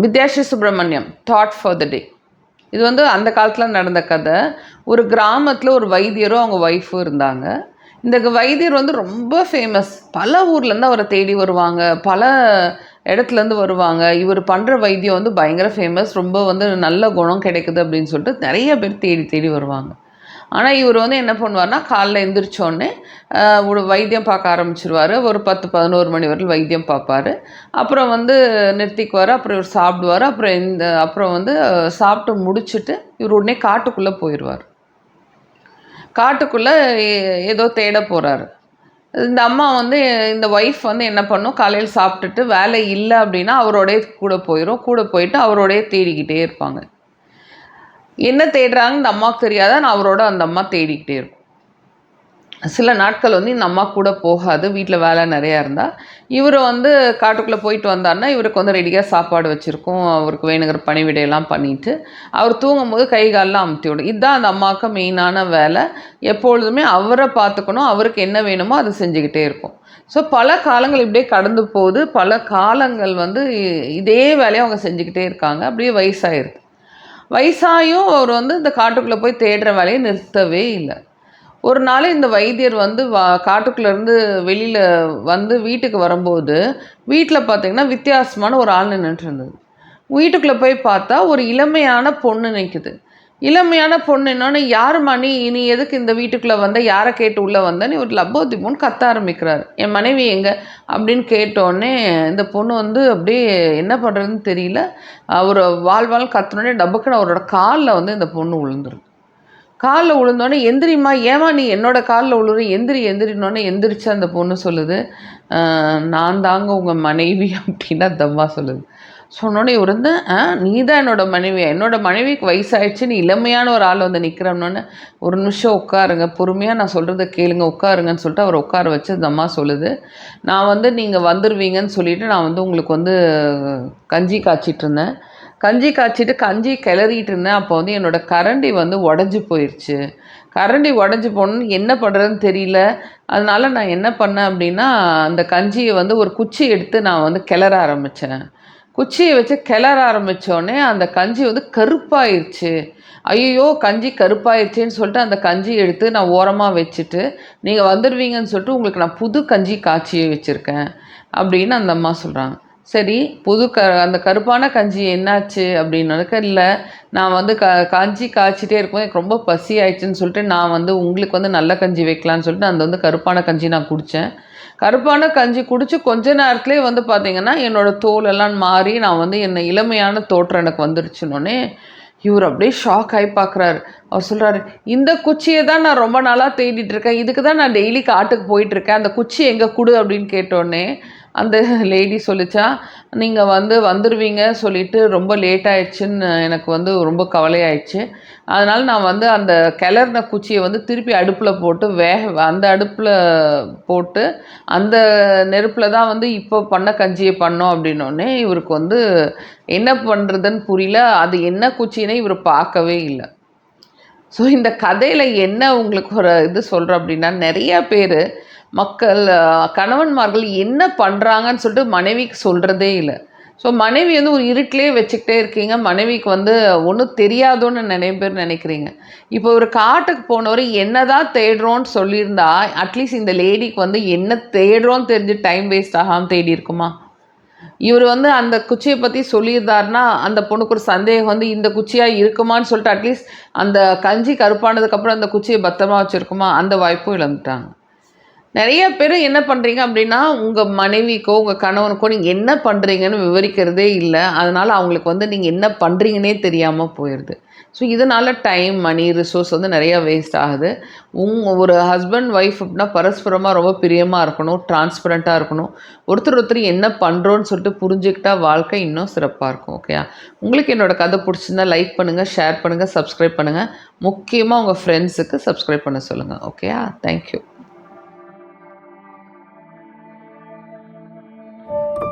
Vidyasri Subramaniam thought for the day. இது வந்து அந்த காலத்தில் நடந்த கதை. ஒரு கிராமத்தில் ஒரு வைத்தியரும் அவங்க ஒய்ஃபும் இருந்தாங்க. இந்த வைத்தியர் வந்து ரொம்ப ஃபேமஸ். பல ஊர்லேருந்து அவரை தேடி வருவாங்க, பல இடத்துலேருந்து வருவாங்க. இவர் பண்ணுற வைத்தியம் வந்து பயங்கர ஃபேமஸ், ரொம்ப வந்து நல்ல குணம் கிடைக்குது அப்படின்னு சொல்லிட்டு நிறைய பேர் தேடி தேடி வருவாங்க. ஆனால் இவர் வந்து என்ன பண்ணுவார்னா, காலைல எழுந்திரிச்சோடனே ஒரு வைத்தியம் பார்க்க ஆரம்பிச்சிருவார். ஒரு 10-11 மணி வரைக்கும் வைத்தியம் பார்ப்பார். அப்புறம் வந்து நிறுத்திக்குவார். அப்புறம் இவர் சாப்பிடுவார். அப்புறம் வந்து சாப்பிட்டு முடிச்சுட்டு இவர் உடனே காட்டுக்குள்ளே போயிடுவார். காட்டுக்குள்ளே ஏதோ தேட போகிறாரு. இந்த அம்மா வந்து இந்த ஒய்ஃப் வந்து என்ன பண்ணும், காலையில் சாப்பிட்டுட்டு வேலை இல்லை அப்படின்னா அவரோடய கூட போயிடும். கூட போயிட்டு அவரோடய தேடிக்கிட்டே இருப்பாங்க. என்ன தேடுறாங்கன்னு இந்த அம்மாவுக்கு தெரியாத, நான் அவரோட அந்த அம்மா தேடிக்கிட்டே இருக்கும். சில நாட்கள் வந்து இந்த அம்மா கூட போகாது, வீட்டில் வேலை நிறையா இருந்தால். இவர் வந்து காட்டுக்குள்ளே போயிட்டு வந்தார்னா இவருக்கு வந்து ரெடியாக சாப்பாடு வச்சுருக்கோம், அவருக்கு வேணுங்கிற பணிவிடையெல்லாம் பண்ணிவிட்டு அவர் தூங்கும்போது கை காலெலாம் அமுத்தி விடும். இதுதான் அந்த அம்மாவுக்கு மெயினான வேலை. எப்பொழுதுமே அவரை பார்த்துக்கணும், அவருக்கு என்ன வேணுமோ அதை செஞ்சுக்கிட்டே இருக்கும். ஸோ பல காலங்கள் இப்படியே கடந்து போகுது. பல காலங்கள் வந்து இதே வேலையை அவங்க செஞ்சுக்கிட்டே இருக்காங்க. அப்படியே வயசாகிருக்கு. வயசாயும் அவர் வந்து இந்த காட்டுக்குள்ளே போய் தேடுற வேலையை நிறுத்தவே இல்லை. ஒரு நாள் இந்த வைத்தியர் வந்து காட்டுக்குள்ளேருந்து வெளியில் வந்து வீட்டுக்கு வரும்போது வீட்டில் பார்த்திங்கன்னா வித்தியாசமான ஒரு ஆள் நின்றுட்டு இருந்தது. வீட்டுக்குள்ளே போய் பார்த்தா ஒரு இளமையான பொண்ணு நிற்குது. இளமையான பொண்ணு என்னன்னு, யாரும்மா நீ எதுக்கு இந்த வீட்டுக்குள்ளே வந்த, யாரை கேட்டு உள்ளே வந்தேன்னு ஒரு லப்போதிப்போன்னு கத்த ஆரம்பிக்கிறார். என் மனைவி எங்கே அப்படின்னு கேட்டோடனே இந்த பொண்ணு வந்து அப்படியே என்ன பண்ணுறதுன்னு தெரியல. அவர் வாழ் கத்துனோடனே டப்புக்குன்னு அவரோட காலில் வந்து இந்த பொண்ணு விழுந்துரும். காலில் விழுந்தோடனே எந்திரிம்மா, ஏமா நீ என்னோட காலில் விழுற, எந்திரினோடனே எந்திரிச்சு அந்த பொண்ணு சொல்லுது, நான் தாங்க உங்கள் மனைவி அப்படின்னா தம்மா சொல்லுது. சொன்னோடனே இவர் வந்து, நீ தான் என்னோடய மனைவியா, என்னோடய மனைவிக்கு வயசாகிடுச்சு, நீ இளமையான ஒரு ஆள் வந்து நிற்கிறோன்னொன்னே, ஒரு நிமிஷம் உட்காருங்க, பொறுமையாக நான் சொல்கிறத கேளுங்க, உட்காருங்கன்னு சொல்லிட்டு அவர் உட்கார வச்சு அந்த அம்மா சொல்லுது, நான் வந்து நீங்கள் வந்துடுவீங்கன்னு சொல்லிவிட்டு நான் வந்து உங்களுக்கு வந்து கஞ்சி காய்ச்சிட்டு இருந்தேன். கஞ்சி கிளறிட்டு இருந்தேன். அப்போ வந்து என்னோடய கரண்டி வந்து உடஞ்சி போயிடுச்சு. கரண்டி உடஞ்சி போகணுன்னு என்ன பண்ணுறதுன்னு தெரியல. அதனால் நான் என்ன பண்ணேன் அப்படின்னா, அந்த கஞ்சியை வந்து ஒரு குச்சி எடுத்து நான் வந்து கிளற ஆரம்பித்தேன். குச்சியை வச்சு கிளற ஆரம்பித்தோடனே அந்த கஞ்சி வந்து கருப்பாயிருச்சு. ஐயோ, கஞ்சி கருப்பாயிருச்சேன்னு சொல்லிட்டு அந்த கஞ்சி எடுத்து நான் ஓரமாக வச்சுட்டு, நீங்கள் வந்துடுவீங்கன்னு சொல்லிட்டு உங்களுக்கு நான் புது கஞ்சி காய்ச்சி வச்சுருக்கேன் அப்படின்னு அந்த அம்மா சொல்கிறாங்க. சரி, அந்த கருப்பான கஞ்சி என்னாச்சு அப்படின்னதுக்கு, இல்லை நான் வந்து கஞ்சி காய்ச்சிட்டே இருக்கும், எனக்கு ரொம்ப பசி ஆயிடுச்சுன்னு சொல்லிட்டு நான் வந்து உங்களுக்கு வந்து நல்ல கஞ்சி வைக்கலான்னு சொல்லிட்டு அந்த வந்து கருப்பான கஞ்சி நான் குடித்தேன். கருப்பான கஞ்சி குடித்து கொஞ்ச நேரத்துலேயே வந்து பார்த்திங்கன்னா என்னோடய தோலெல்லாம் மாறி நான் வந்து என்னை இளமையான தோற்றம் எனக்கு வந்துருச்சுன்னொன்னே இவர் அப்படியே ஷாக் ஆகி பார்க்குறாரு. அவர் சொல்கிறாரு, இந்த குச்சியை தான் நான் ரொம்ப நாளாக தேடிட்டுருக்கேன், இதுக்கு தான் நான் டெய்லி காட்டுக்கு போயிட்டுருக்கேன், அந்த குச்சி எங்கே கொடு அப்படின்னு கேட்டோடனே அந்த லேடி சொல்லிச்சா, நீங்கள் வந்து வந்துடுவீங்க சொல்லிவிட்டு ரொம்ப லேட் ஆகிடுச்சின்னு எனக்கு வந்து ரொம்ப கவலையாயிடுச்சு. அதனால் நான் வந்து அந்த கிளறின குச்சியை வந்து திருப்பி அடுப்பில் போட்டு அந்த அடுப்பில் போட்டு அந்த நெருப்பில் தான் வந்து இப்போ பண்ண கஞ்சியை பண்ணோம் அப்படின்னோடனே இவருக்கு வந்து என்ன பண்ணுறதுன்னு புரியல. அது என்ன குச்சினே இவர் பார்க்கவே இல்லை. ஸோ இந்த கதையில் என்ன உங்களுக்கு ஒரு இது சொல்கிறோம் அப்படின்னா, நிறையா பேர் மக்கள் கணவன்மார்கள் என்ன பண்ணுறாங்கன்னு சொல்லிட்டு மனைவிக்கு சொல்கிறதே இல்லை. ஸோ மனைவி வந்து ஒரு இருட்டிலே வச்சுக்கிட்டே இருக்கீங்க, மனைவிக்கு வந்து ஒன்றும் தெரியாதோன்னு நிறைய பேர் நினைக்கிறீங்க. இப்போ ஒரு காட்டுக்கு போனவர் என்ன தான் தேடுறோன்னு சொல்லியிருந்தா அட்லீஸ்ட் இந்த லேடிக்கு வந்து என்ன தேடுறோன்னு தெரிஞ்சு டைம் வேஸ்ட் ஆகாமல் தேடி இருக்குமா? இவர் வந்து அந்த குச்சியை பற்றி சொல்லியிருந்தாருன்னா அந்த பொண்ணுக்கு ஒரு சந்தேகம் வந்து இந்த குச்சியாக இருக்குமான்னு சொல்லிட்டு அட்லீஸ்ட் அந்த கஞ்சி கருப்பானதுக்கப்புறம் அந்த குச்சியை பத்திரமா வச்சுருக்குமா? அந்த வாய்ப்பும் இழந்துட்டாங்க. நிறைய பேர் என்ன பண்ணுறீங்க அப்படின்னா, உங்கள் மனைவிக்கோ உங்கள் கணவனுக்கோ நீங்கள் என்ன பண்ணுறீங்கன்னு விவரிக்கிறதே இல்லை. அதனால் அவங்களுக்கு வந்து நீங்கள் என்ன பண்ணுறீங்கன்னே தெரியாமல் போயிடுது. ஸோ இதனால் டைம், மணி, ரிசோர்ஸ் வந்து நிறையா வேஸ்ட் ஆகுது. ஒரு ஹஸ்பண்ட் ஒய்ஃப் அப்படின்னா பரஸ்பரமாக ரொம்ப பிரியமாக இருக்கணும், டிரான்ஸ்பரண்ட்டாக இருக்கணும். ஒருத்தர் என்ன பண்ணுறோன்னு சொல்லிட்டு புரிஞ்சுக்கிட்டா வாழ்க்கை இன்னும் சிறப்பாக இருக்கும். ஓகேயா? உங்களுக்கு என்னோடய கதை பிடிச்சிருந்தா லைக் பண்ணுங்கள், ஷேர் பண்ணுங்கள், சப்ஸ்கிரைப் பண்ணுங்கள். முக்கியமாக உங்கள் ஃப்ரெண்ட்ஸுக்கு சப்ஸ்கிரைப் பண்ண சொல்லுங்கள். ஓகேயா? தேங்க்யூ.